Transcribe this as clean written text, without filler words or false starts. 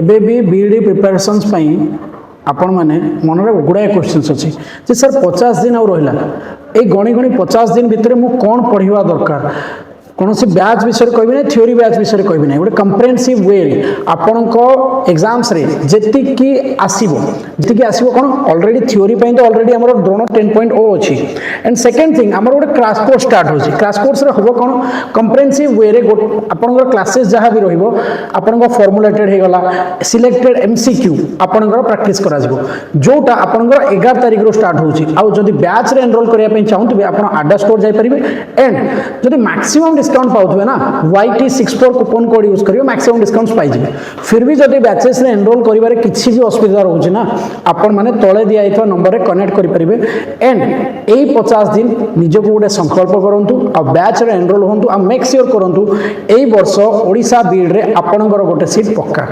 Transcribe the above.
एबे भी B.Ed preparations पई आपण माने मन रे गुड़ाए क्वेश्चंस अच्छी जे सर 50 दिन आउ रहिला ए गणी गणी 50 दिन भितर मु कौन पढ़िवा दरकार कौन सी बैच विषय कहबी ना थ्योरी बैच विषय कहबी ना गोटे कंप्रेहेंसिव वे आपण एग्जाम्स रे जेतिकी आसीबो कौन ऑलरेडी थ्योरी पई तो ऑलरेडी हमर द्रोण 10.0 अछि एंड सेकंड थिंग हमर गोटे क्रैश कोर्स स्टार्ट होछि क्रैश कोर्स रे होबो कौन कंप्रेहेंसिव वे रे आपण क्लासेस जहाँ भी रहिबो आपण फॉर्मुलेटेड हे गला सिलेक्टेड एमसीक्यू आपण प्रैक्टिस करा जिवो जोटा आपण 11 तारिख रो स्टार्ट होछि आ जदी बैच रे एनरोल करिया पई चाहूतबे आपण आडा स्टोर जाय परिबे एंड जदी मैक्सिमम डिस्काउंट पाउथबे ना YT64 कूपन कोड यूज करियो मैक्सिमम डिस्काउंट पाइ जिवे फिर भी जदी बैचेस रे एनरोल करिवारे किछि भी असुविधा रहउछि ना आपण माने तळे दिया आइथवा नंबर रे कनेक्ट करि परिबे एंड एई 50 दिन निजको गोटे संकल्प करंतु आ बैच रे एनरोल होंतु आ मेक श्योर करंतु एई वर्ष ओडिसा बीड रे आपणकर गोटे सीट पक्का।